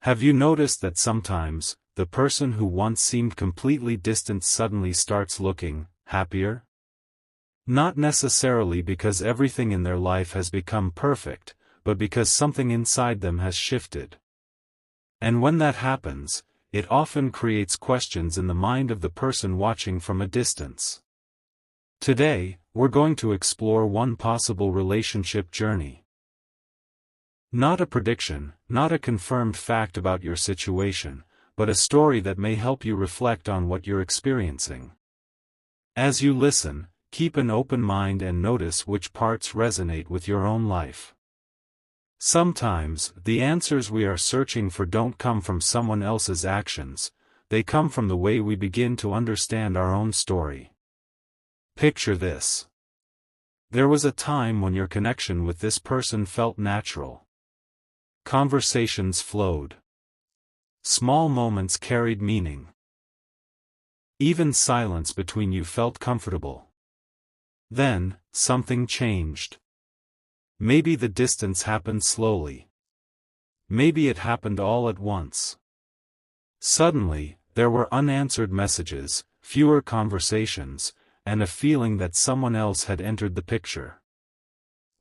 Have you noticed that sometimes, the person who once seemed completely distant suddenly starts looking happier? Not necessarily because everything in their life has become perfect, but because something inside them has shifted. And when that happens, it often creates questions in the mind of the person watching from a distance. Today, we're going to explore one possible relationship journey. Not a prediction, not a confirmed fact about your situation, but a story that may help you reflect on what you're experiencing. As you listen, keep an open mind and notice which parts resonate with your own life. Sometimes, the answers we are searching for don't come from someone else's actions, they come from the way we begin to understand our own story. Picture this. There was a time when your connection with this person felt natural. Conversations flowed. Small moments carried meaning. Even silence between you felt comfortable. Then, something changed. Maybe the distance happened slowly. Maybe it happened all at once. Suddenly, there were unanswered messages, fewer conversations, and a feeling that someone else had entered the picture.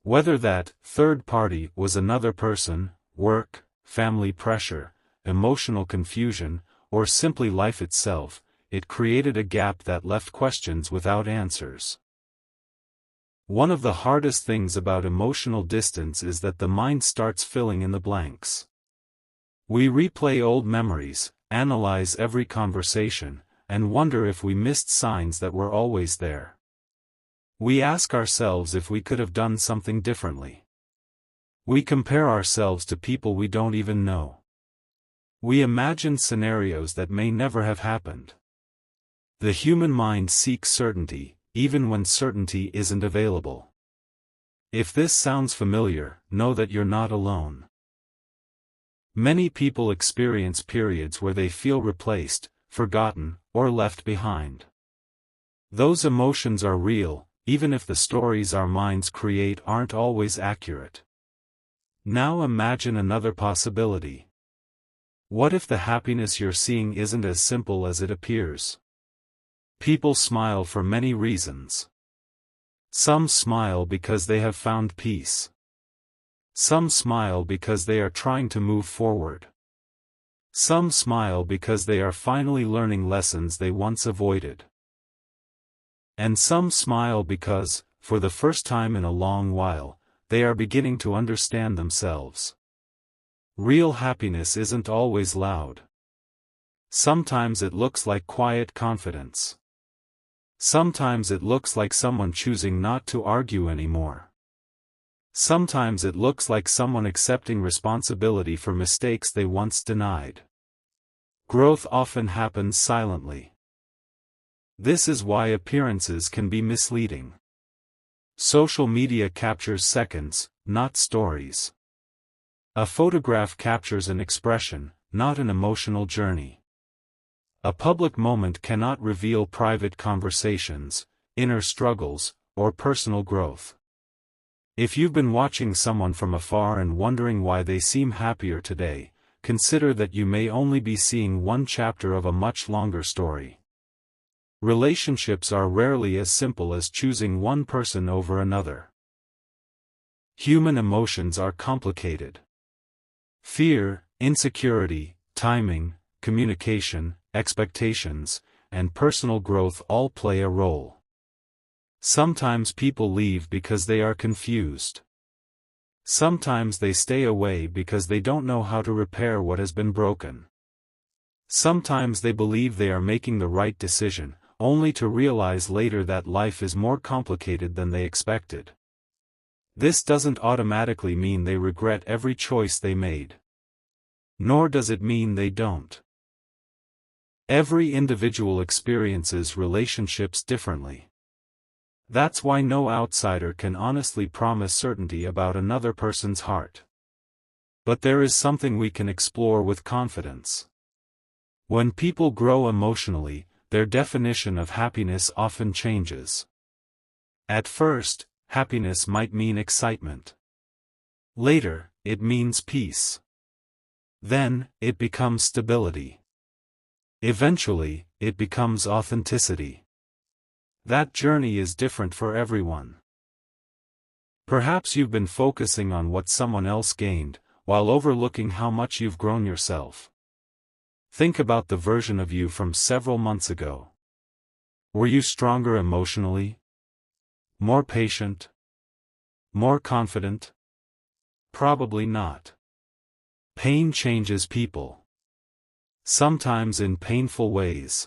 Whether that third party was another person, work, family pressure, emotional confusion, or simply life itself, it created a gap that left questions without answers. One of the hardest things about emotional distance is that the mind starts filling in the blanks. We replay old memories, analyze every conversation, and wonder if we missed signs that were always there. We ask ourselves if we could have done something differently. We compare ourselves to people we don't even know. We imagine scenarios that may never have happened. The human mind seeks certainty, even when certainty isn't available. If this sounds familiar, know that you're not alone. Many people experience periods where they feel replaced, forgotten, or left behind. Those emotions are real, even if the stories our minds create aren't always accurate. Now imagine another possibility. What if the happiness you're seeing isn't as simple as it appears? People smile for many reasons. Some smile because they have found peace. Some smile because they are trying to move forward. Some smile because they are finally learning lessons they once avoided. And some smile because, for the first time in a long while, they are beginning to understand themselves. Real happiness isn't always loud. Sometimes it looks like quiet confidence. Sometimes it looks like someone choosing not to argue anymore. Sometimes it looks like someone accepting responsibility for mistakes they once denied. Growth often happens silently. This is why appearances can be misleading. Social media captures seconds, not stories. A photograph captures an expression, not an emotional journey. A public moment cannot reveal private conversations, inner struggles, or personal growth. If you've been watching someone from afar and wondering why they seem happier today, consider that you may only be seeing one chapter of a much longer story. Relationships are rarely as simple as choosing one person over another. Human emotions are complicated. Fear, insecurity, timing, communication, expectations, and personal growth all play a role. Sometimes people leave because they are confused. Sometimes they stay away because they don't know how to repair what has been broken. Sometimes they believe they are making the right decision, only to realize later that life is more complicated than they expected. This doesn't automatically mean they regret every choice they made. Nor does it mean they don't. Every individual experiences relationships differently. That's why no outsider can honestly promise certainty about another person's heart. But there is something we can explore with confidence. When people grow emotionally, their definition of happiness often changes. At first, happiness might mean excitement. Later, it means peace. Then, it becomes stability. Eventually, it becomes authenticity. That journey is different for everyone. Perhaps you've been focusing on what someone else gained, while overlooking how much you've grown yourself. Think about the version of you from several months ago. Were you stronger emotionally? More patient? More confident? Probably not. Pain changes people. Sometimes in painful ways.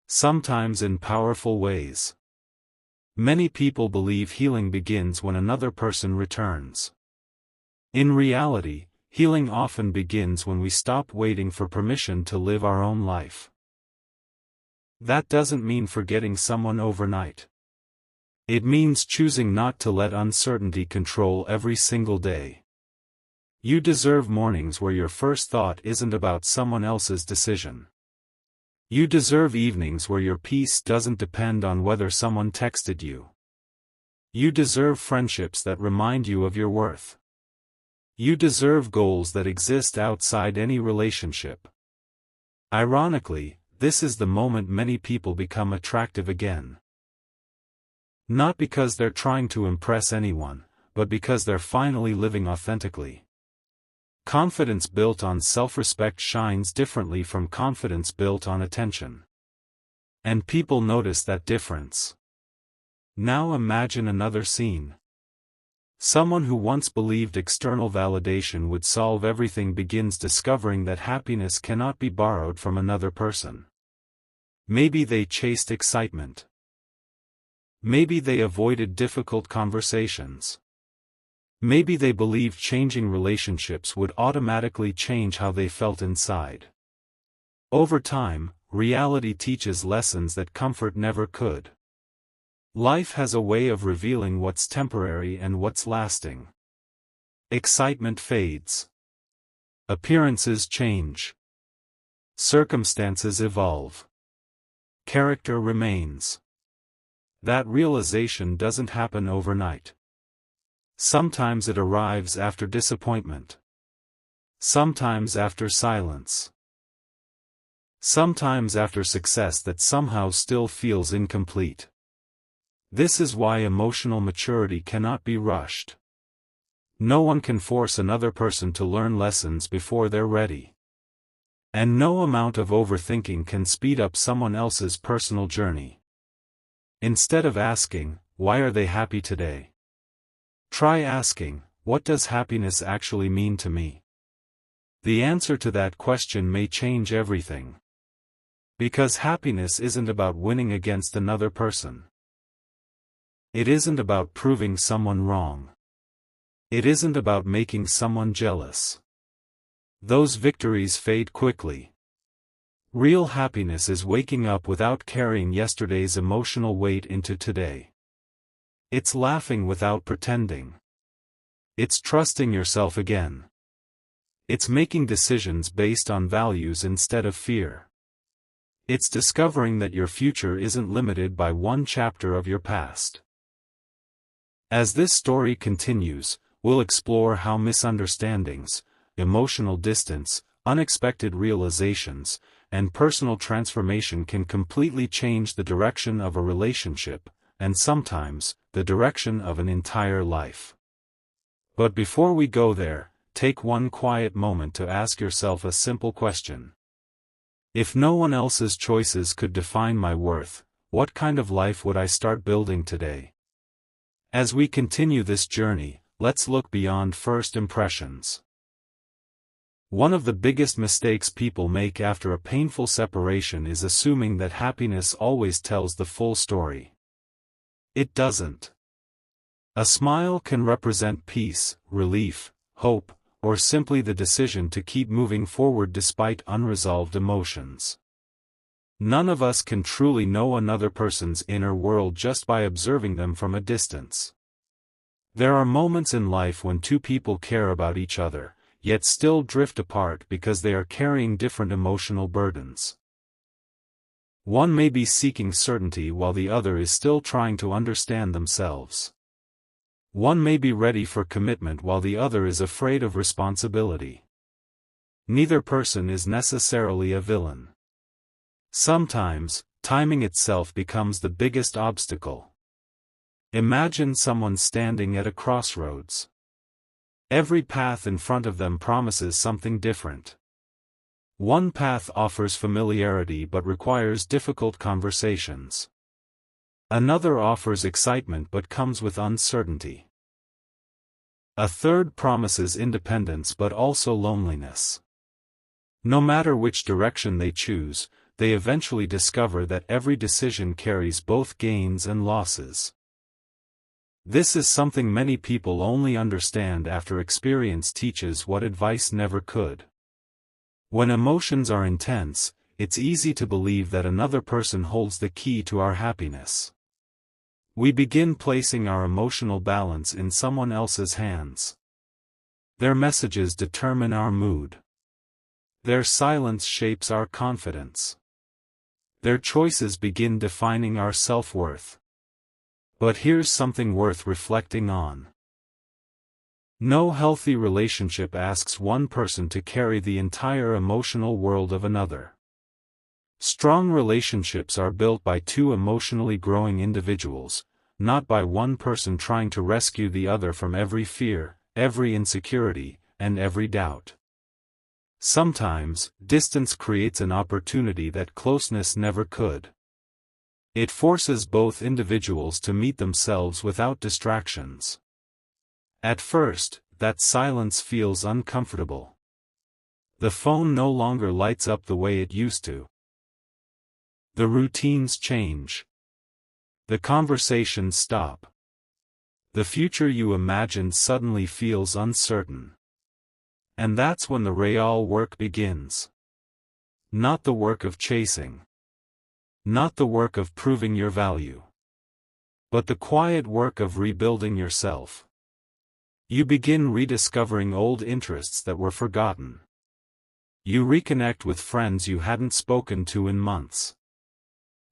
Sometimes in powerful ways. Many people believe healing begins when another person returns. In reality, healing often begins when we stop waiting for permission to live our own life. That doesn't mean forgetting someone overnight. It means choosing not to let uncertainty control every single day. You deserve mornings where your first thought isn't about someone else's decision. You deserve evenings where your peace doesn't depend on whether someone texted you. You deserve friendships that remind you of your worth. You deserve goals that exist outside any relationship. Ironically, this is the moment many people become attractive again. Not because they're trying to impress anyone, but because they're finally living authentically. Confidence built on self-respect shines differently from confidence built on attention. And people notice that difference. Now imagine another scene. Someone who once believed external validation would solve everything begins discovering that happiness cannot be borrowed from another person. Maybe they chased excitement. Maybe they avoided difficult conversations. Maybe they believed changing relationships would automatically change how they felt inside. Over time, reality teaches lessons that comfort never could. Life has a way of revealing what's temporary and what's lasting. Excitement fades. Appearances change. Circumstances evolve. Character remains. That realization doesn't happen overnight. Sometimes it arrives after disappointment. Sometimes after silence. Sometimes after success that somehow still feels incomplete. This is why emotional maturity cannot be rushed. No one can force another person to learn lessons before they're ready. And no amount of overthinking can speed up someone else's personal journey. Instead of asking, why are they happy today? Try asking, what does happiness actually mean to me? The answer to that question may change everything. Because happiness isn't about winning against another person. It isn't about proving someone wrong. It isn't about making someone jealous. Those victories fade quickly. Real happiness is waking up without carrying yesterday's emotional weight into today. It's laughing without pretending. It's trusting yourself again. It's making decisions based on values instead of fear. It's discovering that your future isn't limited by one chapter of your past. As this story continues, we'll explore how misunderstandings, emotional distance, unexpected realizations, and personal transformation can completely change the direction of a relationship, and sometimes, the direction of an entire life. But before we go there, take one quiet moment to ask yourself a simple question. If no one else's choices could define my worth, what kind of life would I start building today? As we continue this journey, let's look beyond first impressions. One of the biggest mistakes people make after a painful separation is assuming that happiness always tells the full story. It doesn't. A smile can represent peace, relief, hope, or simply the decision to keep moving forward despite unresolved emotions. None of us can truly know another person's inner world just by observing them from a distance. There are moments in life when two people care about each other, yet still drift apart because they are carrying different emotional burdens. One may be seeking certainty while the other is still trying to understand themselves. One may be ready for commitment while the other is afraid of responsibility. Neither person is necessarily a villain. Sometimes, timing itself becomes the biggest obstacle. Imagine someone standing at a crossroads. Every path in front of them promises something different. One path offers familiarity but requires difficult conversations. Another offers excitement but comes with uncertainty. A third promises independence but also loneliness. No matter which direction they choose, they eventually discover that every decision carries both gains and losses. This is something many people only understand after experience teaches what advice never could. When emotions are intense, it's easy to believe that another person holds the key to our happiness. We begin placing our emotional balance in someone else's hands. Their messages determine our mood. Their silence shapes our confidence. Their choices begin defining our self-worth. But here's something worth reflecting on. No healthy relationship asks one person to carry the entire emotional world of another. Strong relationships are built by two emotionally growing individuals, not by one person trying to rescue the other from every fear, every insecurity, and every doubt. Sometimes, distance creates an opportunity that closeness never could. It forces both individuals to meet themselves without distractions. At first, that silence feels uncomfortable. The phone no longer lights up the way it used to. The routines change. The conversations stop. The future you imagined suddenly feels uncertain. And that's when the real work begins. Not the work of chasing. Not the work of proving your value. But the quiet work of rebuilding yourself. You begin rediscovering old interests that were forgotten. You reconnect with friends you hadn't spoken to in months.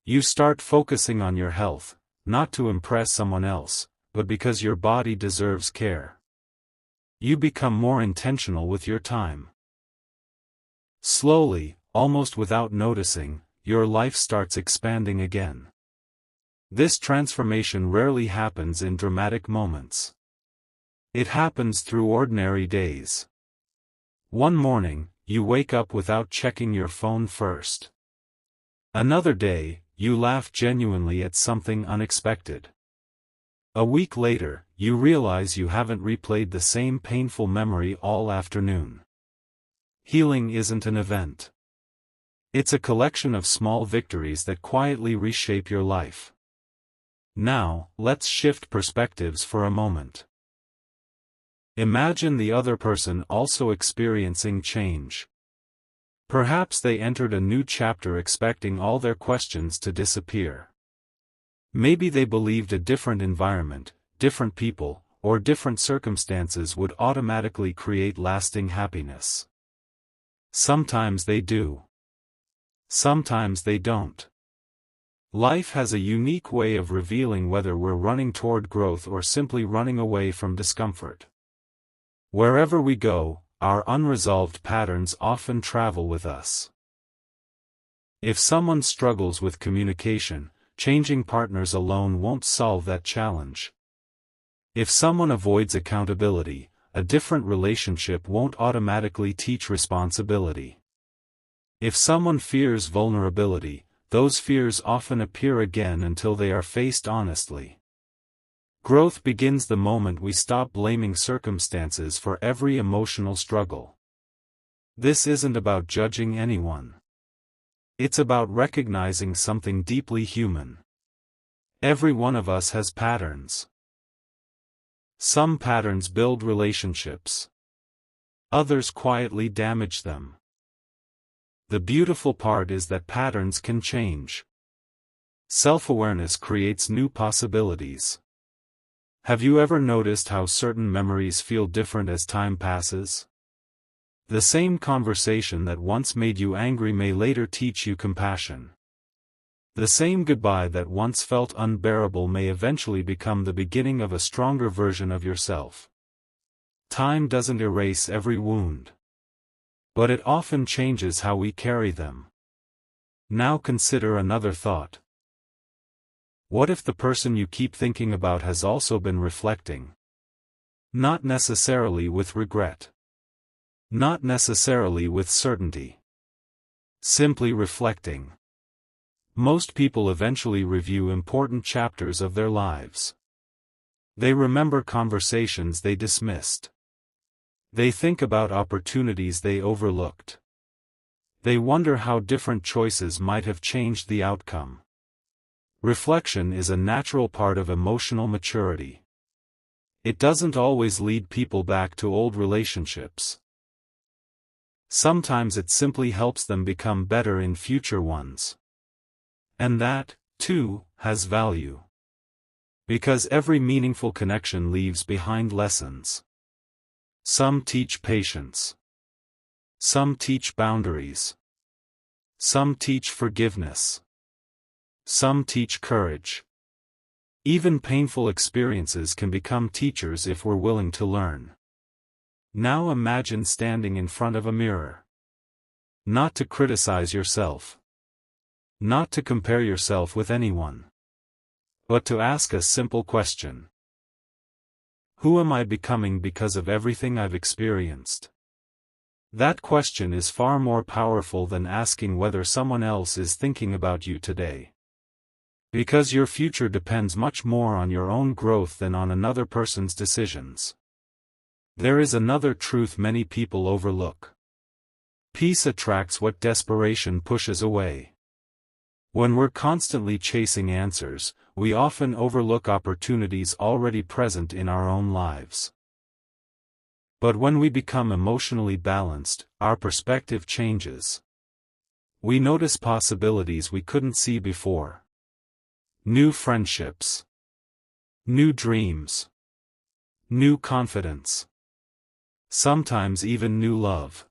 You start focusing on your health, not to impress someone else, but because your body deserves care. You become more intentional with your time. Slowly, almost without noticing, your life starts expanding again. This transformation rarely happens in dramatic moments. It happens through ordinary days. One morning, you wake up without checking your phone first. Another day, you laugh genuinely at something unexpected. A week later, you realize you haven't replayed the same painful memory all afternoon. Healing isn't an event. It's a collection of small victories that quietly reshape your life. Now, let's shift perspectives for a moment. Imagine the other person also experiencing change. Perhaps they entered a new chapter expecting all their questions to disappear. Maybe they believed a different environment, different people, or different circumstances would automatically create lasting happiness. Sometimes they do. Sometimes they don't. Life has a unique way of revealing whether we're running toward growth or simply running away from discomfort. Wherever we go, our unresolved patterns often travel with us. If someone struggles with communication, changing partners alone won't solve that challenge. If someone avoids accountability, a different relationship won't automatically teach responsibility. If someone fears vulnerability, those fears often appear again until they are faced honestly. Growth begins the moment we stop blaming circumstances for every emotional struggle. This isn't about judging anyone. It's about recognizing something deeply human. Every one of us has patterns. Some patterns build relationships. Others quietly damage them. The beautiful part is that patterns can change. Self-awareness creates new possibilities. Have you ever noticed how certain memories feel different as time passes? The same conversation that once made you angry may later teach you compassion. The same goodbye that once felt unbearable may eventually become the beginning of a stronger version of yourself. Time doesn't erase every wound. But it often changes how we carry them. Now consider another thought. What if the person you keep thinking about has also been reflecting? Not necessarily with regret. Not necessarily with certainty. Simply reflecting. Most people eventually review important chapters of their lives. They remember conversations they dismissed. They think about opportunities they overlooked. They wonder how different choices might have changed the outcome. Reflection is a natural part of emotional maturity. It doesn't always lead people back to old relationships. Sometimes it simply helps them become better in future ones. And that, too, has value. Because every meaningful connection leaves behind lessons. Some teach patience. Some teach boundaries. Some teach forgiveness. Some teach courage. Even painful experiences can become teachers if we're willing to learn. Now imagine standing in front of a mirror. Not to criticize yourself. Not to compare yourself with anyone. But to ask a simple question. Who am I becoming because of everything I've experienced? That question is far more powerful than asking whether someone else is thinking about you today. Because your future depends much more on your own growth than on another person's decisions. There is another truth many people overlook. Peace attracts what desperation pushes away. When we're constantly chasing answers, we often overlook opportunities already present in our own lives. But when we become emotionally balanced, our perspective changes. We notice possibilities we couldn't see before. New friendships. New dreams. New confidence. Sometimes even new love.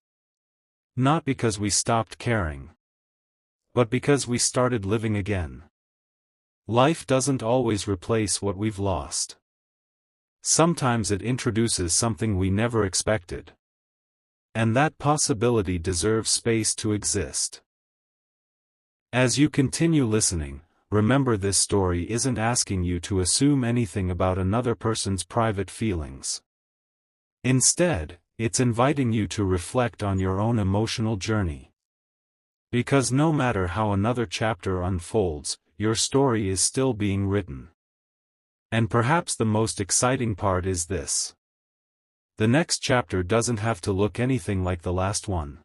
Not because we stopped caring. But because we started living again. Life doesn't always replace what we've lost. Sometimes it introduces something we never expected. And that possibility deserves space to exist. As you continue listening, remember this story isn't asking you to assume anything about another person's private feelings. Instead, it's inviting you to reflect on your own emotional journey. Because no matter how another chapter unfolds, your story is still being written. And perhaps the most exciting part is this. The next chapter doesn't have to look anything like the last one.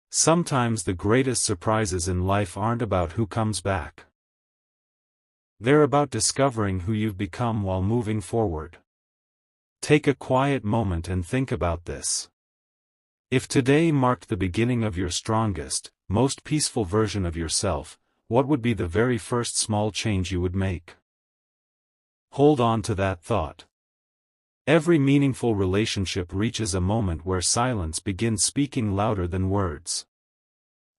Sometimes the greatest surprises in life aren't about who comes back. They're about discovering who you've become while moving forward. Take a quiet moment and think about this. If today marked the beginning of your strongest, most peaceful version of yourself, what would be the very first small change you would make? Hold on to that thought. Every meaningful relationship reaches a moment where silence begins speaking louder than words.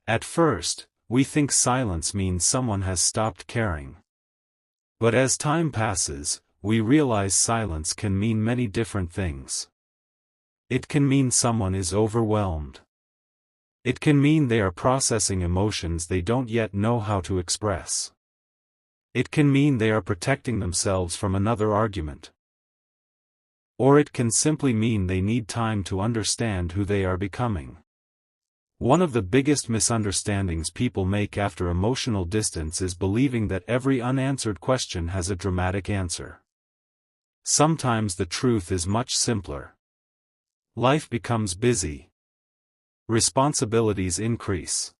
At first, we think silence means someone has stopped caring. But as time passes, we realize silence can mean many different things. It can mean someone is overwhelmed. It can mean they are processing emotions they don't yet know how to express. It can mean they are protecting themselves from another argument. Or it can simply mean they need time to understand who they are becoming. One of the biggest misunderstandings people make after emotional distance is believing that every unanswered question has a dramatic answer. Sometimes the truth is much simpler. Life becomes busy. Responsibilities increase.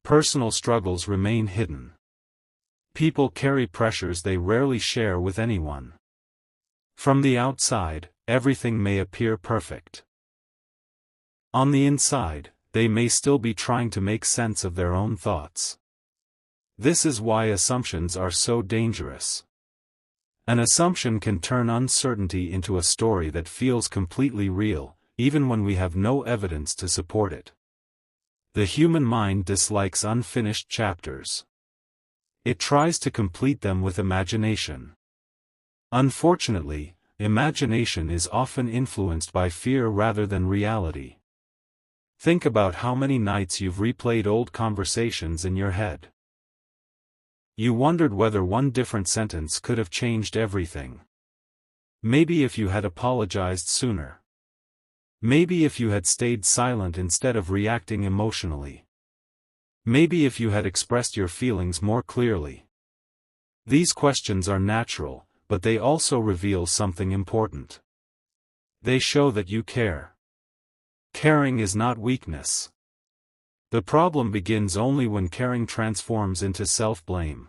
Personal struggles remain hidden. People carry pressures they rarely share with anyone. From the outside, everything may appear perfect. On the inside, they may still be trying to make sense of their own thoughts. This is why assumptions are so dangerous. An assumption can turn uncertainty into a story that feels completely real, even when we have no evidence to support it. The human mind dislikes unfinished chapters. It tries to complete them with imagination. Unfortunately, imagination is often influenced by fear rather than reality. Think about how many nights you've replayed old conversations in your head. You wondered whether one different sentence could have changed everything. Maybe if you had apologized sooner. Maybe if you had stayed silent instead of reacting emotionally. Maybe if you had expressed your feelings more clearly. These questions are natural, but they also reveal something important. They show that you care. Caring is not weakness. The problem begins only when caring transforms into self-blame.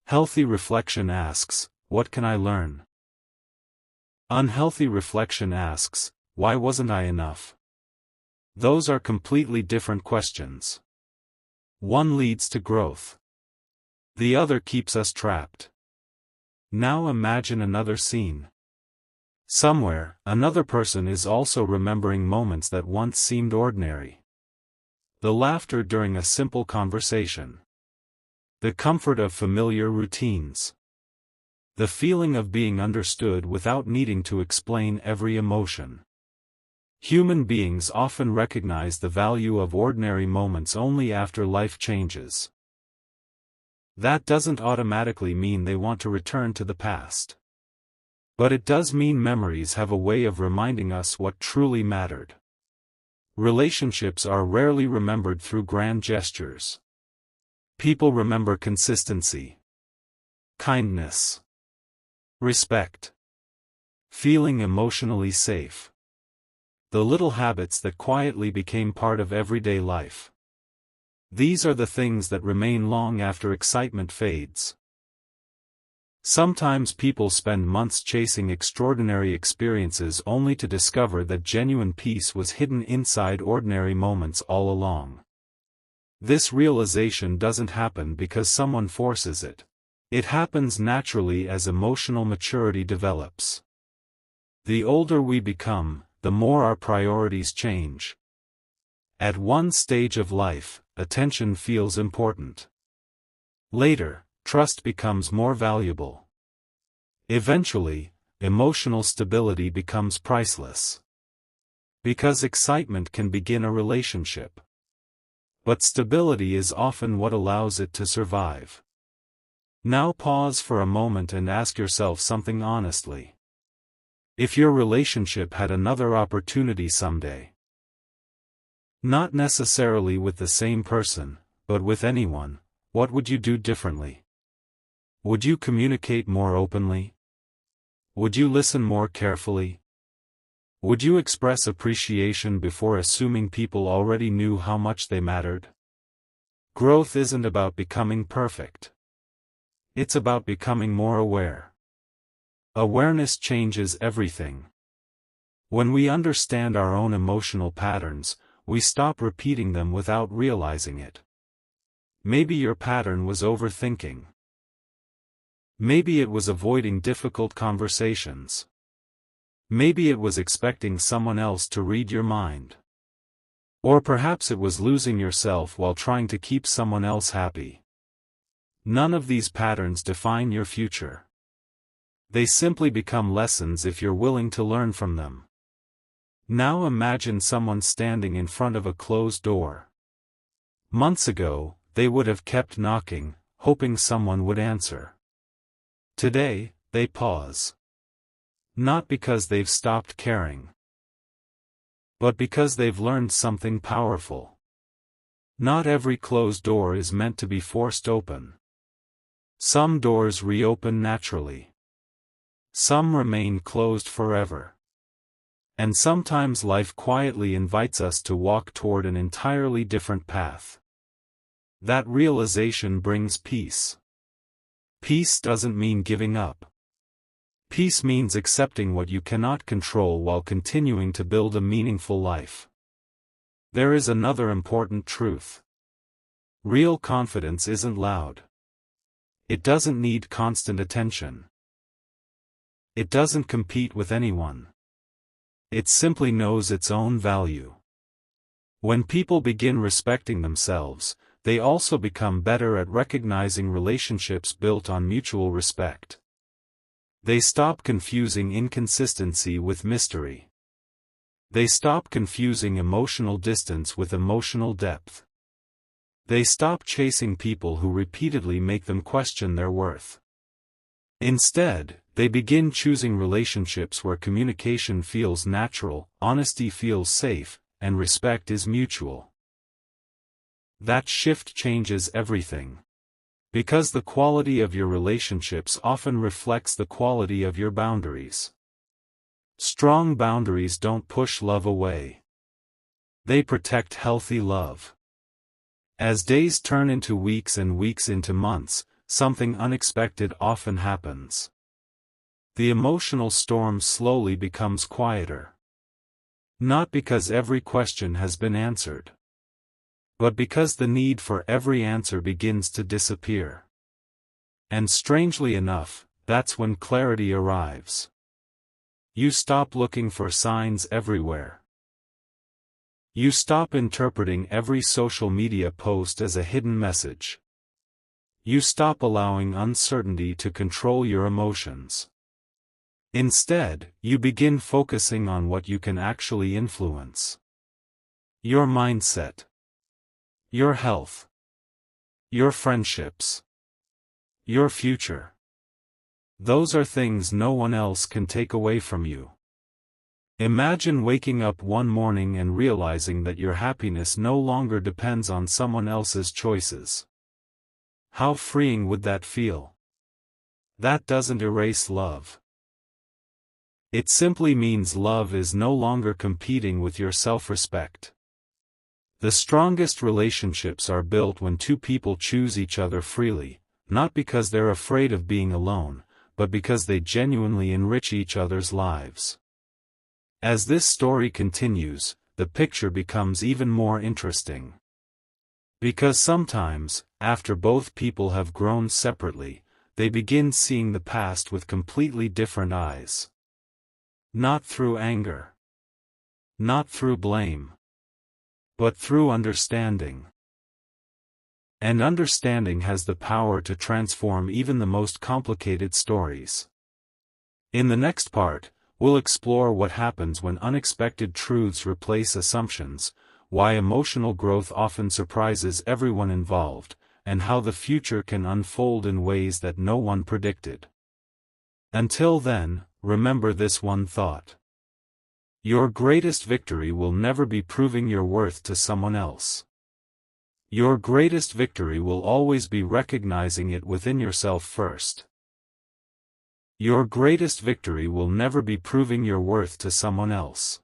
Healthy reflection asks, "What can I learn?" Unhealthy reflection asks, "Why wasn't I enough?" Those are completely different questions. One leads to growth. The other keeps us trapped. Now imagine another scene. Somewhere, another person is also remembering moments that once seemed ordinary. The laughter during a simple conversation. The comfort of familiar routines. The feeling of being understood without needing to explain every emotion. Human beings often recognize the value of ordinary moments only after life changes. That doesn't automatically mean they want to return to the past. But it does mean memories have a way of reminding us what truly mattered. Relationships are rarely remembered through grand gestures. People remember consistency, kindness, respect, feeling emotionally safe. The little habits that quietly became part of everyday life. These are the things that remain long after excitement fades. Sometimes people spend months chasing extraordinary experiences only to discover that genuine peace was hidden inside ordinary moments all along. This realization doesn't happen because someone forces it. It happens naturally as emotional maturity develops. The older we become, the more our priorities change. At one stage of life, attention feels important. Later, trust becomes more valuable. Eventually, emotional stability becomes priceless. Because excitement can begin a relationship. But stability is often what allows it to survive. Now pause for a moment and ask yourself something honestly. If your relationship had another opportunity someday, not necessarily with the same person, but with anyone, what would you do differently? Would you communicate more openly? Would you listen more carefully? Would you express appreciation before assuming people already knew how much they mattered? Growth isn't about becoming perfect. It's about becoming more aware. Awareness changes everything. When we understand our own emotional patterns, we stop repeating them without realizing it. Maybe your pattern was overthinking. Maybe it was avoiding difficult conversations. Maybe it was expecting someone else to read your mind. Or perhaps it was losing yourself while trying to keep someone else happy. None of these patterns define your future. They simply become lessons if you're willing to learn from them. Now imagine someone standing in front of a closed door. Months ago, they would have kept knocking, hoping someone would answer. Today, they pause. Not because they've stopped caring, but because they've learned something powerful. Not every closed door is meant to be forced open. Some doors reopen naturally. Some remain closed forever. And sometimes life quietly invites us to walk toward an entirely different path. That realization brings peace. Peace doesn't mean giving up. Peace means accepting what you cannot control while continuing to build a meaningful life. There is another important truth. Real confidence isn't loud. It doesn't need constant attention. It doesn't compete with anyone. It simply knows its own value. When people begin respecting themselves, they also become better at recognizing relationships built on mutual respect. They stop confusing inconsistency with mystery. They stop confusing emotional distance with emotional depth. They stop chasing people who repeatedly make them question their worth. Instead, they begin choosing relationships where communication feels natural, honesty feels safe, and respect is mutual. That shift changes everything. Because the quality of your relationships often reflects the quality of your boundaries. Strong boundaries don't push love away. They protect healthy love. As days turn into weeks and weeks into months, something unexpected often happens. The emotional storm slowly becomes quieter. Not because every question has been answered, but because the need for every answer begins to disappear. And strangely enough, that's when clarity arrives. You stop looking for signs everywhere. You stop interpreting every social media post as a hidden message. You stop allowing uncertainty to control your emotions. Instead, you begin focusing on what you can actually influence. Your mindset. Your health. Your friendships. Your future. Those are things no one else can take away from you. Imagine waking up one morning and realizing that your happiness no longer depends on someone else's choices. How freeing would that feel? That doesn't erase love. It simply means love is no longer competing with your self-respect. The strongest relationships are built when two people choose each other freely, not because they're afraid of being alone, but because they genuinely enrich each other's lives. As this story continues, the picture becomes even more interesting. Because sometimes, after both people have grown separately, they begin seeing the past with completely different eyes. Not through anger. Not through blame. But through understanding. And understanding has the power to transform even the most complicated stories. In the next part, we'll explore what happens when unexpected truths replace assumptions, why emotional growth often surprises everyone involved, and how the future can unfold in ways that no one predicted. Until then, remember this one thought. Your greatest victory will never be proving your worth to someone else. Your greatest victory will always be recognizing it within yourself first. Your greatest victory will never be proving your worth to someone else.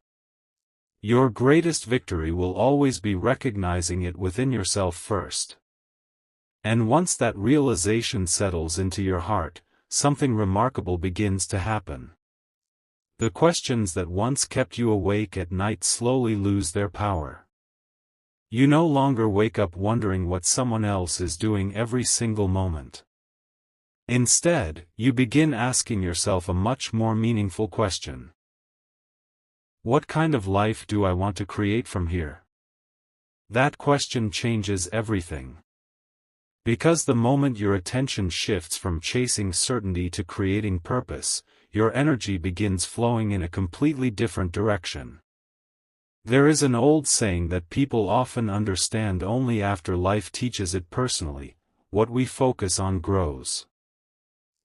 Your greatest victory will always be recognizing it within yourself first. And once that realization settles into your heart, something remarkable begins to happen. The questions that once kept you awake at night slowly lose their power. You no longer wake up wondering what someone else is doing every single moment. Instead, you begin asking yourself a much more meaningful question. What kind of life do I want to create from here? That question changes everything. Because the moment your attention shifts from chasing certainty to creating purpose, your energy begins flowing in a completely different direction. There is an old saying that people often understand only after life teaches it personally: what we focus on grows.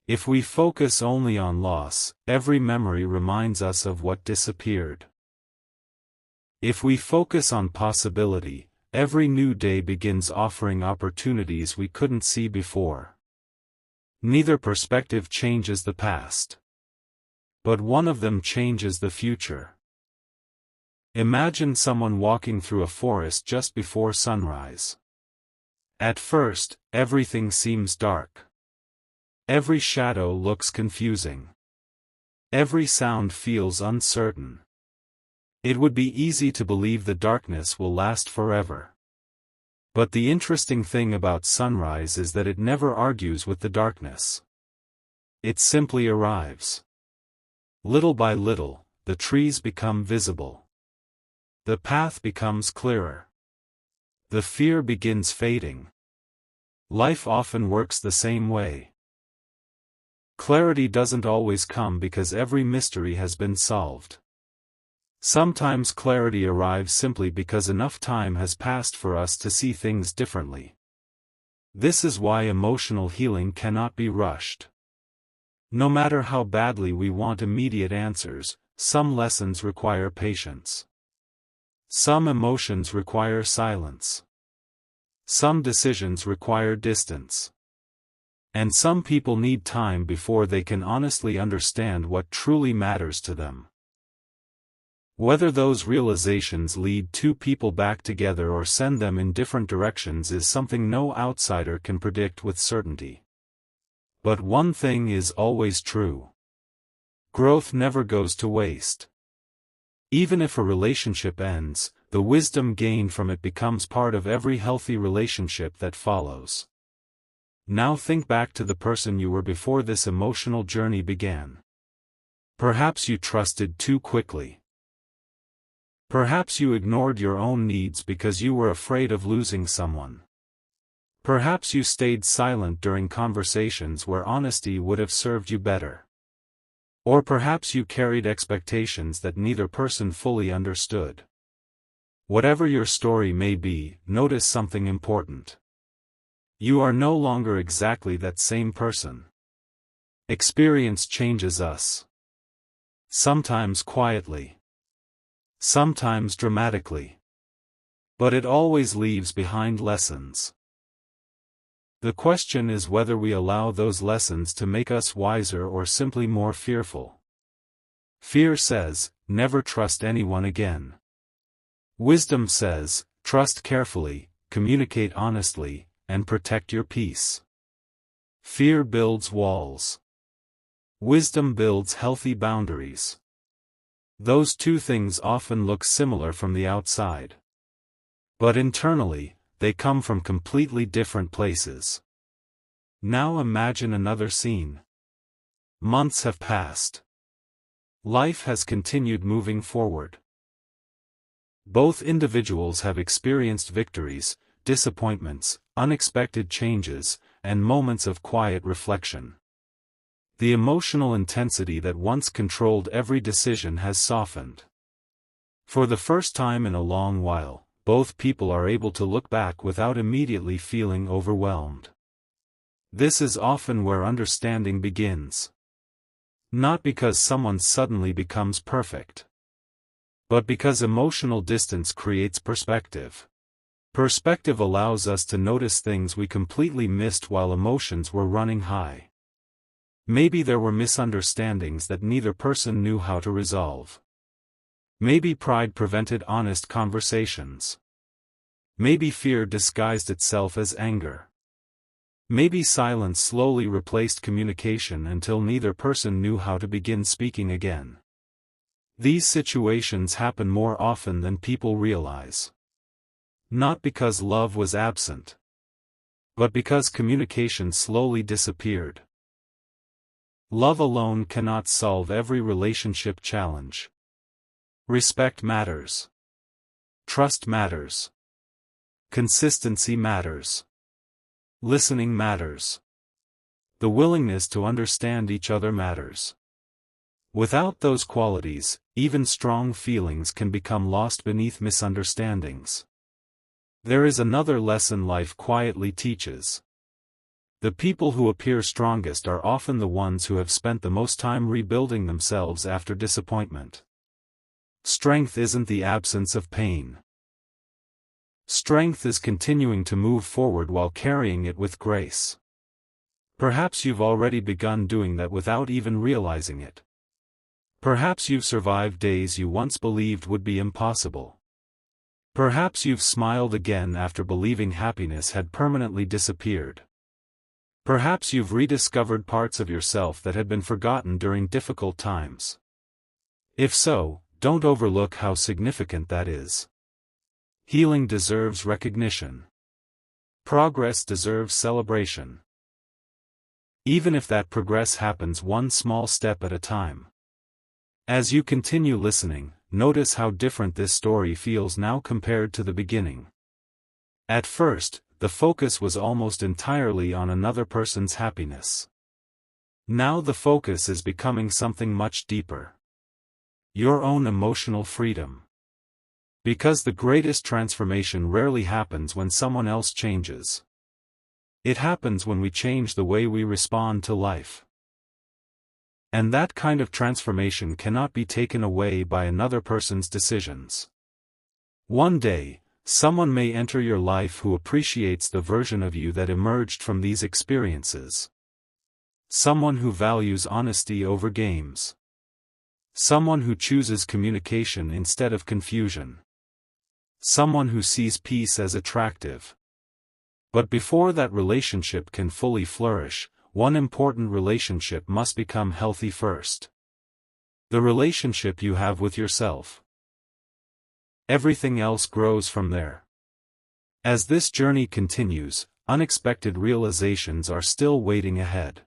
If we focus only on loss, every memory reminds us of what disappeared. If we focus on possibility, every new day begins offering opportunities we couldn't see before. Neither perspective changes the past. But one of them changes the future. Imagine someone walking through a forest just before sunrise. At first, everything seems dark. Every shadow looks confusing. Every sound feels uncertain. It would be easy to believe the darkness will last forever. But the interesting thing about sunrise is that it never argues with the darkness. It simply arrives. Little by little, the trees become visible. The path becomes clearer. The fear begins fading. Life often works the same way. Clarity doesn't always come because every mystery has been solved. Sometimes clarity arrives simply because enough time has passed for us to see things differently. This is why emotional healing cannot be rushed. No matter how badly we want immediate answers, some lessons require patience. Some emotions require silence. Some decisions require distance. And some people need time before they can honestly understand what truly matters to them. Whether those realizations lead two people back together or send them in different directions is something no outsider can predict with certainty. But one thing is always true. Growth never goes to waste. Even if a relationship ends, the wisdom gained from it becomes part of every healthy relationship that follows. Now think back to the person you were before this emotional journey began. Perhaps you trusted too quickly. Perhaps you ignored your own needs because you were afraid of losing someone. Perhaps you stayed silent during conversations where honesty would have served you better. Or perhaps you carried expectations that neither person fully understood. Whatever your story may be, notice something important. You are no longer exactly that same person. Experience changes us. Sometimes quietly. Sometimes dramatically. But it always leaves behind lessons. The question is whether we allow those lessons to make us wiser or simply more fearful. Fear says, never trust anyone again. Wisdom says, trust carefully, communicate honestly, and protect your peace. Fear builds walls. Wisdom builds healthy boundaries. Those two things often look similar from the outside. But internally, they come from completely different places. Now imagine another scene. Months have passed. Life has continued moving forward. Both individuals have experienced victories, disappointments, unexpected changes, and moments of quiet reflection. The emotional intensity that once controlled every decision has softened. For the first time in a long while, both people are able to look back without immediately feeling overwhelmed. This is often where understanding begins. Not because someone suddenly becomes perfect, but because emotional distance creates perspective. Perspective allows us to notice things we completely missed while emotions were running high. Maybe there were misunderstandings that neither person knew how to resolve. Maybe pride prevented honest conversations. Maybe fear disguised itself as anger. Maybe silence slowly replaced communication until neither person knew how to begin speaking again. These situations happen more often than people realize. Not because love was absent, but because communication slowly disappeared. Love alone cannot solve every relationship challenge. Respect matters. Trust matters. Consistency matters. Listening matters. The willingness to understand each other matters. Without those qualities, even strong feelings can become lost beneath misunderstandings. There is another lesson life quietly teaches. The people who appear strongest are often the ones who have spent the most time rebuilding themselves after disappointment. Strength isn't the absence of pain. Strength is continuing to move forward while carrying it with grace. Perhaps you've already begun doing that without even realizing it. Perhaps you've survived days you once believed would be impossible. Perhaps you've smiled again after believing happiness had permanently disappeared. Perhaps you've rediscovered parts of yourself that had been forgotten during difficult times. If so, don't overlook how significant that is. Healing deserves recognition. Progress deserves celebration. Even if that progress happens one small step at a time. As you continue listening, notice how different this story feels now compared to the beginning. At first, the focus was almost entirely on another person's happiness. Now the focus is becoming something much deeper. your own emotional freedom. Because the greatest transformation rarely happens when someone else changes. It happens when we change the way we respond to life. And that kind of transformation cannot be taken away by another person's decisions. One day, someone may enter your life who appreciates the version of you that emerged from these experiences. Someone who values honesty over games. Someone who chooses communication instead of confusion. Someone who sees peace as attractive. But before that relationship can fully flourish, one important relationship must become healthy first. The relationship you have with yourself. Everything else grows from there. As this journey continues, unexpected realizations are still waiting ahead.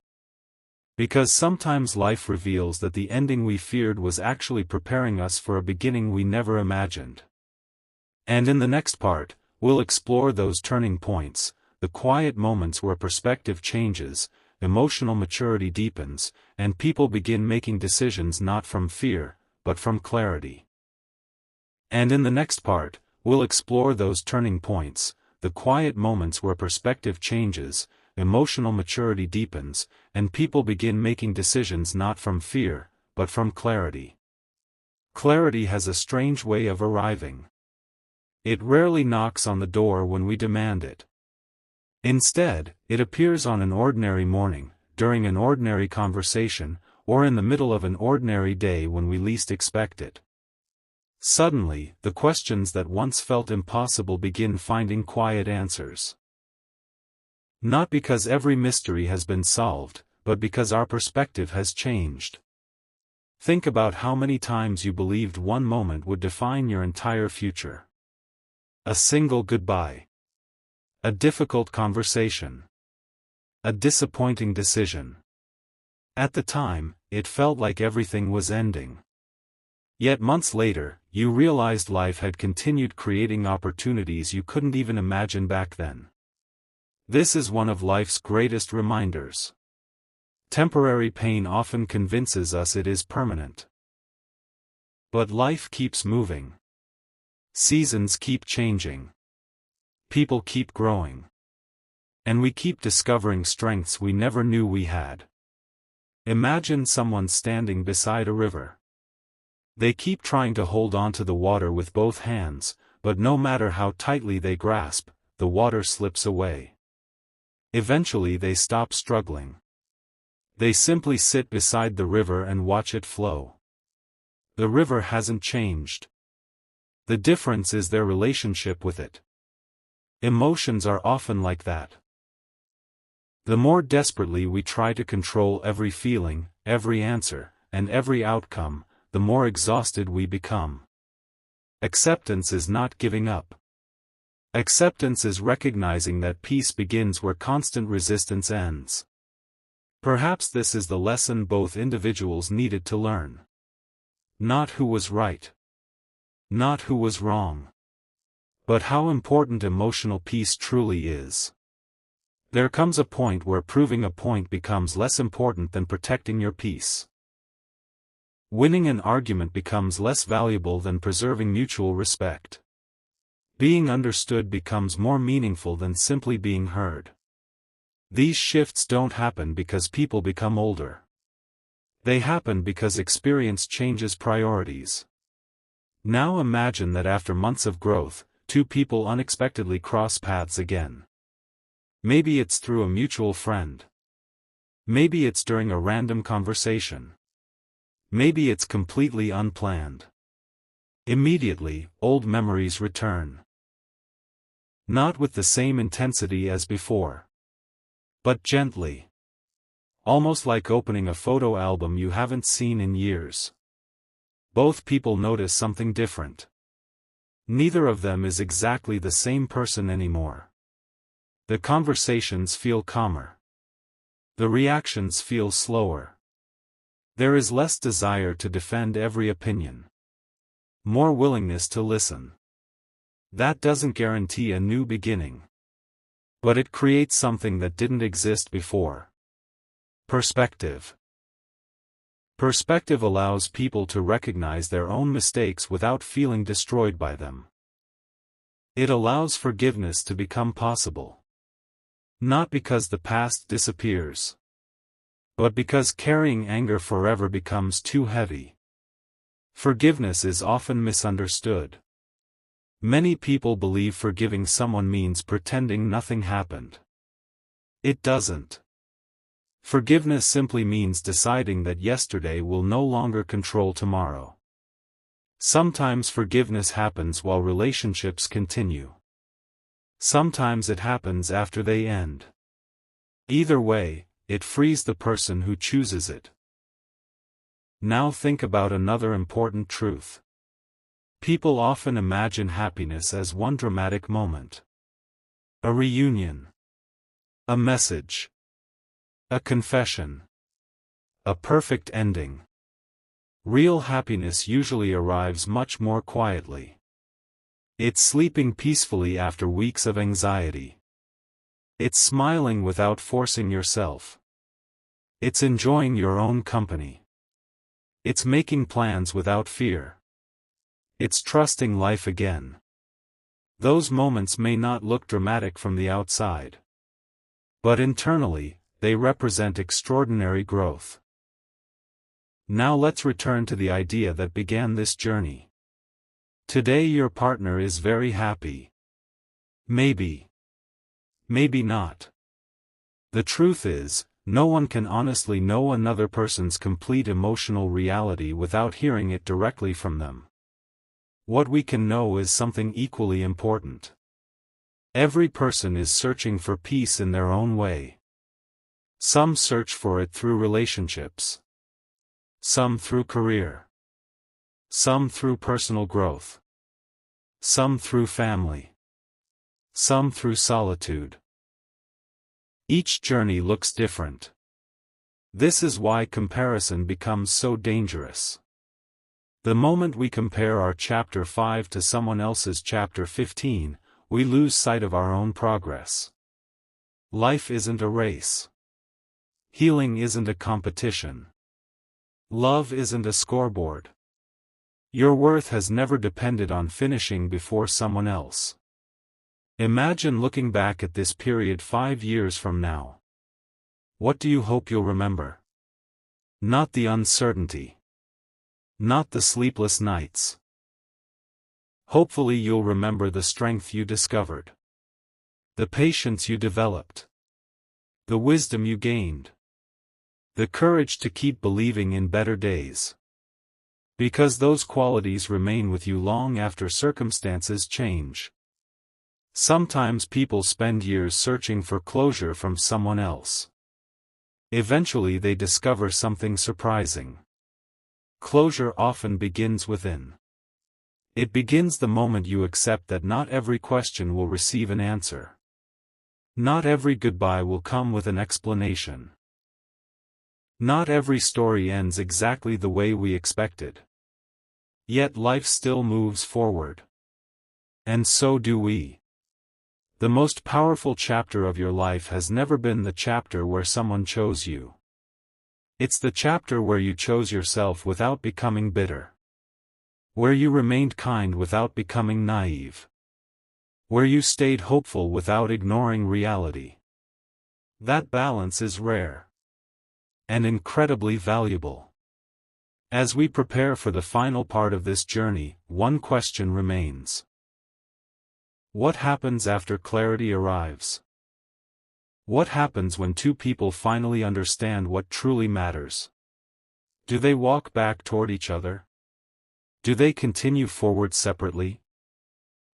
Because sometimes life reveals that the ending we feared was actually preparing us for a beginning we never imagined. And in the next part, we'll explore those turning points, the quiet moments where perspective changes, emotional maturity deepens, and people begin making decisions not from fear, but from clarity. And in the next part, we'll explore those turning points, the quiet moments where perspective changes, emotional maturity deepens, and people begin making decisions not from fear, but from clarity. Clarity has a strange way of arriving. It rarely knocks on the door when we demand it. Instead, it appears on an ordinary morning, during an ordinary conversation, or in the middle of an ordinary day when we least expect it. Suddenly, the questions that once felt impossible begin finding quiet answers. Not because every mystery has been solved, but because our perspective has changed. Think about how many times you believed one moment would define your entire future. A single goodbye. A difficult conversation. A disappointing decision. At the time, it felt like everything was ending. Yet months later, you realized life had continued creating opportunities you couldn't even imagine back then. This is one of life's greatest reminders. Temporary pain often convinces us it is permanent. But life keeps moving. Seasons keep changing. People keep growing. And we keep discovering strengths we never knew we had. Imagine someone standing beside a river. They keep trying to hold on to the water with both hands, but no matter how tightly they grasp, the water slips away. Eventually they stop struggling. They simply sit beside the river and watch it flow. The river hasn't changed. The difference is their relationship with it. Emotions are often like that. The more desperately we try to control every feeling, every answer, and every outcome, the more exhausted we become. Acceptance is not giving up. Acceptance is recognizing that peace begins where constant resistance ends. Perhaps this is the lesson both individuals needed to learn. Not who was right. Not who was wrong. But how important emotional peace truly is. There comes a point where proving a point becomes less important than protecting your peace. Winning an argument becomes less valuable than preserving mutual respect. Being understood becomes more meaningful than simply being heard. These shifts don't happen because people become older. They happen because experience changes priorities. Now imagine that after months of growth, two people unexpectedly cross paths again. Maybe it's through a mutual friend. Maybe it's during a random conversation. Maybe it's completely unplanned. Immediately, old memories return. Not with the same intensity as before. But gently. Almost like opening a photo album you haven't seen in years. Both people notice something different. Neither of them is exactly the same person anymore. The conversations feel calmer. The reactions feel slower. There is less desire to defend every opinion. More willingness to listen. That doesn't guarantee a new beginning. But it creates something that didn't exist before. Perspective. Perspective allows people to recognize their own mistakes without feeling destroyed by them. It allows forgiveness to become possible. Not because the past disappears, but because carrying anger forever becomes too heavy. Forgiveness is often misunderstood. Many people believe forgiving someone means pretending nothing happened. It doesn't. Forgiveness simply means deciding that yesterday will no longer control tomorrow. Sometimes forgiveness happens while relationships continue. Sometimes it happens after they end. Either way, it frees the person who chooses it. Now think about another important truth. People often imagine happiness as one dramatic moment. A reunion. A message. A confession. A perfect ending. Real happiness usually arrives much more quietly. It's sleeping peacefully after weeks of anxiety. It's smiling without forcing yourself. It's enjoying your own company. It's making plans without fear. It's trusting life again. Those moments may not look dramatic from the outside, but internally, they represent extraordinary growth. Now let's return to the idea that began this journey. Today your partner is very happy. Maybe. Maybe not. The truth is, no one can honestly know another person's complete emotional reality without hearing it directly from them. What we can know is something equally important. Every person is searching for peace in their own way. Some search for it through relationships. Some through career. Some through personal growth. Some through family. Some through solitude. Each journey looks different. This is why comparison becomes so dangerous. The moment we compare our chapter 5 to someone else's chapter 15, we lose sight of our own progress. Life isn't a race. Healing isn't a competition. Love isn't a scoreboard. Your worth has never depended on finishing before someone else. Imagine looking back at this period 5 years from now. What do you hope you'll remember? Not the uncertainty. Not the sleepless nights. Hopefully you'll remember the strength you discovered. The patience you developed. The wisdom you gained. The courage to keep believing in better days. Because those qualities remain with you long after circumstances change. Sometimes people spend years searching for closure from someone else. Eventually they discover something surprising. Closure often begins within. It begins the moment you accept that not every question will receive an answer. Not every goodbye will come with an explanation. Not every story ends exactly the way we expected. Yet life still moves forward. And so do we. The most powerful chapter of your life has never been the chapter where someone chose you. It's the chapter where you chose yourself without becoming bitter. Where you remained kind without becoming naive. Where you stayed hopeful without ignoring reality. That balance is rare. And incredibly valuable. As we prepare for the final part of this journey, one question remains. What happens after clarity arrives? What happens when two people finally understand what truly matters? Do they walk back toward each other? Do they continue forward separately?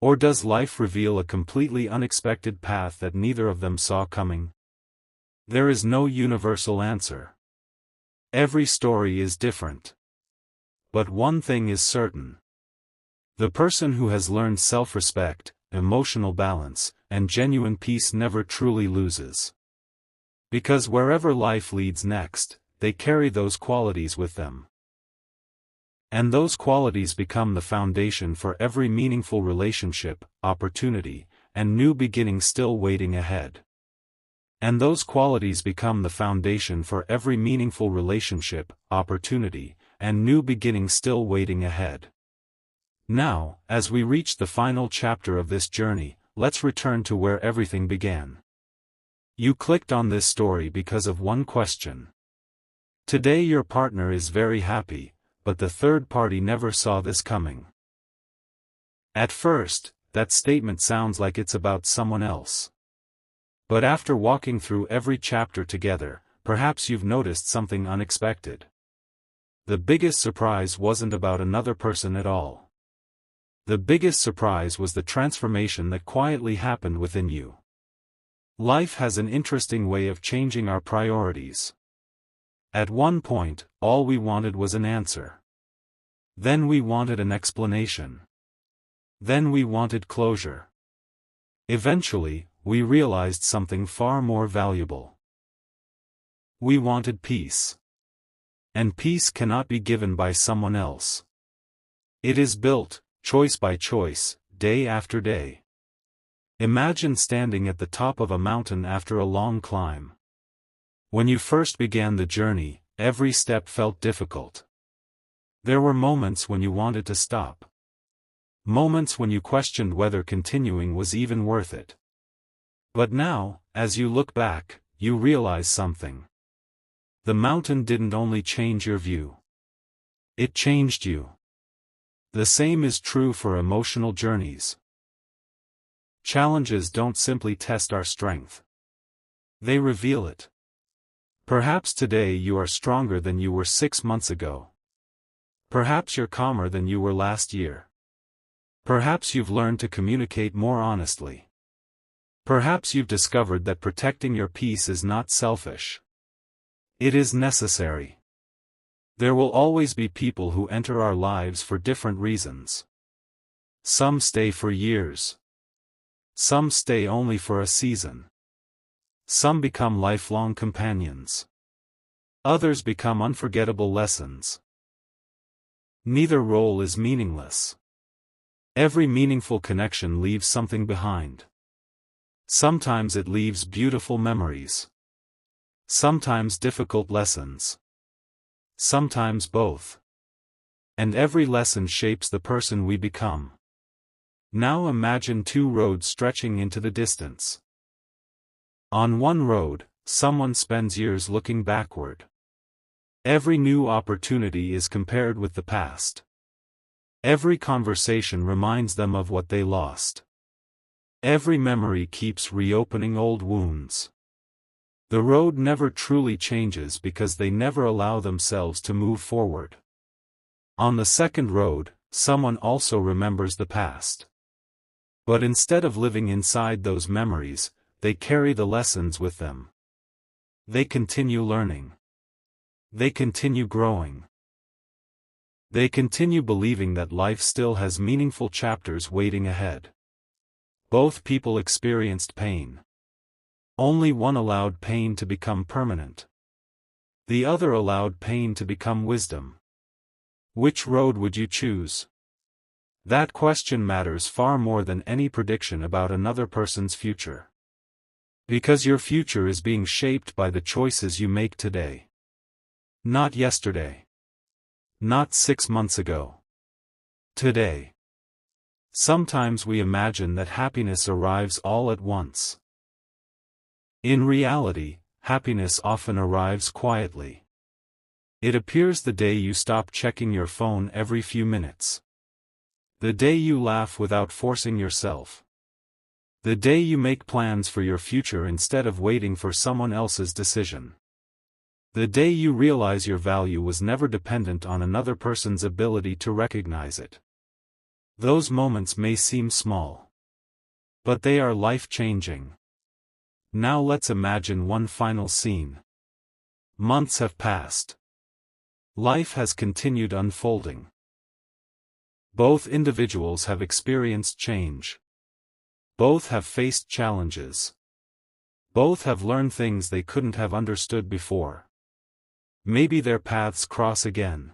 Or does life reveal a completely unexpected path that neither of them saw coming? There is no universal answer. Every story is different. But one thing is certain. The person who has learned self-respect, emotional balance, and genuine peace never truly loses. Because wherever life leads next, they carry those qualities with them. And those qualities become the foundation for every meaningful relationship, opportunity, and new beginning still waiting ahead. And those qualities become the foundation for every meaningful relationship, opportunity, and new beginning still waiting ahead. Now, as we reach the final chapter of this journey, let's return to where everything began. You clicked on this story because of one question. Today your partner is very happy, but the third party never saw this coming. At first, that statement sounds like it's about someone else. But after walking through every chapter together, perhaps you've noticed something unexpected. The biggest surprise wasn't about another person at all. The biggest surprise was the transformation that quietly happened within you. Life has an interesting way of changing our priorities. At one point, all we wanted was an answer. Then we wanted an explanation. Then we wanted closure. Eventually, we realized something far more valuable. We wanted peace. And peace cannot be given by someone else. It is built, choice by choice, day after day. Imagine standing at the top of a mountain after a long climb. When you first began the journey, every step felt difficult. There were moments when you wanted to stop. Moments when you questioned whether continuing was even worth it. But now, as you look back, you realize something. The mountain didn't only change your view. It changed you. The same is true for emotional journeys. Challenges don't simply test our strength. They reveal it. Perhaps today you are stronger than you were 6 months ago. Perhaps you're calmer than you were last year. Perhaps you've learned to communicate more honestly. Perhaps you've discovered that protecting your peace is not selfish. It is necessary. There will always be people who enter our lives for different reasons. Some stay for years. Some stay only for a season. Some become lifelong companions. Others become unforgettable lessons. Neither role is meaningless. Every meaningful connection leaves something behind. Sometimes it leaves beautiful memories. Sometimes difficult lessons. Sometimes both. And every lesson shapes the person we become. Now imagine two roads stretching into the distance. On one road, someone spends years looking backward. Every new opportunity is compared with the past. Every conversation reminds them of what they lost. Every memory keeps reopening old wounds. The road never truly changes because they never allow themselves to move forward. On the second road, someone also remembers the past. But instead of living inside those memories, they carry the lessons with them. They continue learning. They continue growing. They continue believing that life still has meaningful chapters waiting ahead. Both people experienced pain. Only one allowed pain to become permanent. The other allowed pain to become wisdom. Which road would you choose? That question matters far more than any prediction about another person's future. Because your future is being shaped by the choices you make today. Not yesterday. Not 6 months ago. Today. Sometimes we imagine that happiness arrives all at once. In reality, happiness often arrives quietly. It appears the day you stop checking your phone every few minutes. The day you laugh without forcing yourself. The day you make plans for your future instead of waiting for someone else's decision. The day you realize your value was never dependent on another person's ability to recognize it. Those moments may seem small. But they are life-changing. Now let's imagine one final scene. Months have passed. Life has continued unfolding. Both individuals have experienced change. Both have faced challenges. Both have learned things they couldn't have understood before. Maybe their paths cross again.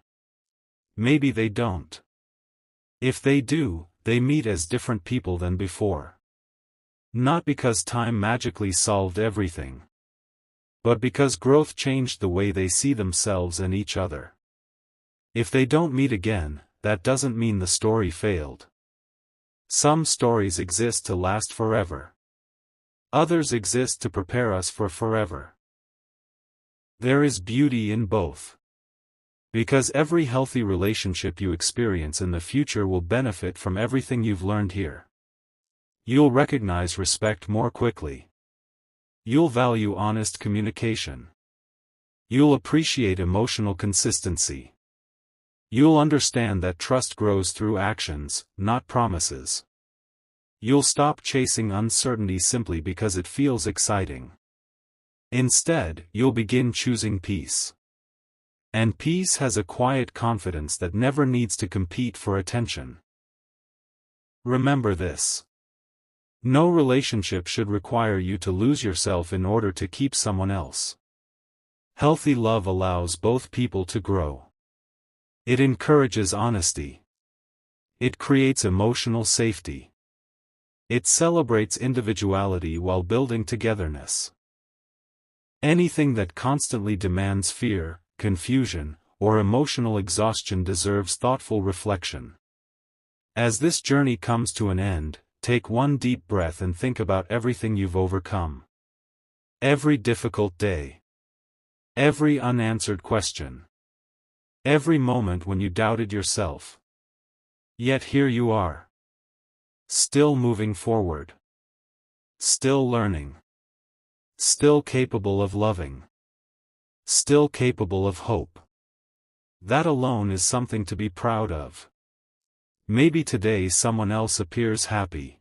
Maybe they don't. If they do, they meet as different people than before. Not because time magically solved everything, but because growth changed the way they see themselves and each other. If they don't meet again, that doesn't mean the story failed. Some stories exist to last forever. Others exist to prepare us for forever. There is beauty in both. Because every healthy relationship you experience in the future will benefit from everything you've learned here. You'll recognize respect more quickly. You'll value honest communication. You'll appreciate emotional consistency. You'll understand that trust grows through actions, not promises. You'll stop chasing uncertainty simply because it feels exciting. Instead, you'll begin choosing peace. And peace has a quiet confidence that never needs to compete for attention. Remember this. No relationship should require you to lose yourself in order to keep someone else. Healthy love allows both people to grow. It encourages honesty. It creates emotional safety. It celebrates individuality while building togetherness. Anything that constantly demands fear, confusion, or emotional exhaustion deserves thoughtful reflection. As this journey comes to an end, take one deep breath and think about everything you've overcome. Every difficult day. Every unanswered question. Every moment when you doubted yourself. Yet here you are. Still moving forward. Still learning. Still capable of loving. Still capable of hope. That alone is something to be proud of. Maybe today someone else appears happy.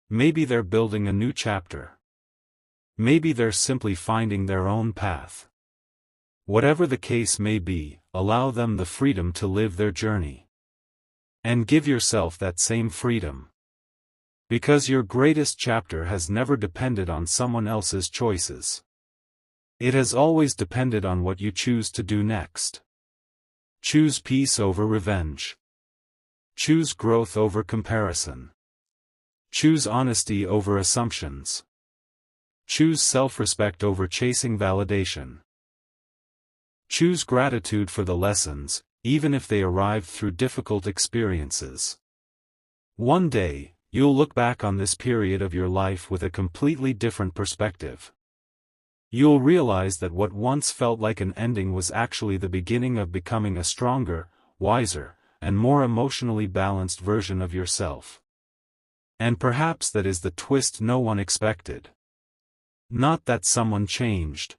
Maybe they're building a new chapter. Maybe they're simply finding their own path. Whatever the case may be, allow them the freedom to live their journey. And give yourself that same freedom. Because your greatest chapter has never depended on someone else's choices. It has always depended on what you choose to do next. Choose peace over revenge. Choose growth over comparison. Choose honesty over assumptions. Choose self-respect over chasing validation. Choose gratitude for the lessons, even if they arrived through difficult experiences. One day, you'll look back on this period of your life with a completely different perspective. You'll realize that what once felt like an ending was actually the beginning of becoming a stronger, wiser, and more emotionally balanced version of yourself. And perhaps that is the twist no one expected. Not that someone changed.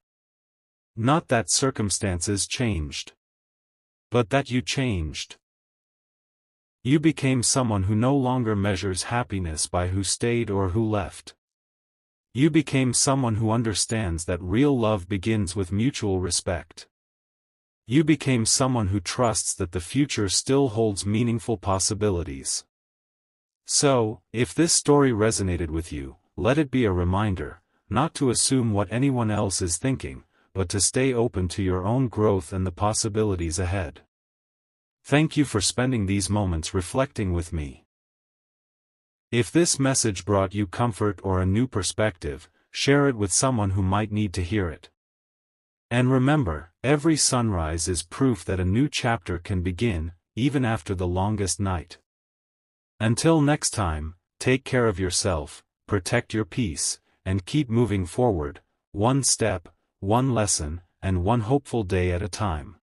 Not that circumstances changed. But that you changed. You became someone who no longer measures happiness by who stayed or who left. You became someone who understands that real love begins with mutual respect. You became someone who trusts that the future still holds meaningful possibilities. So, if this story resonated with you, let it be a reminder, not to assume what anyone else is thinking, but to stay open to your own growth and the possibilities ahead. Thank you for spending these moments reflecting with me. If this message brought you comfort or a new perspective, share it with someone who might need to hear it. And remember, every sunrise is proof that a new chapter can begin, even after the longest night. Until next time, take care of yourself, protect your peace, and keep moving forward, one step, one lesson, and one hopeful day at a time.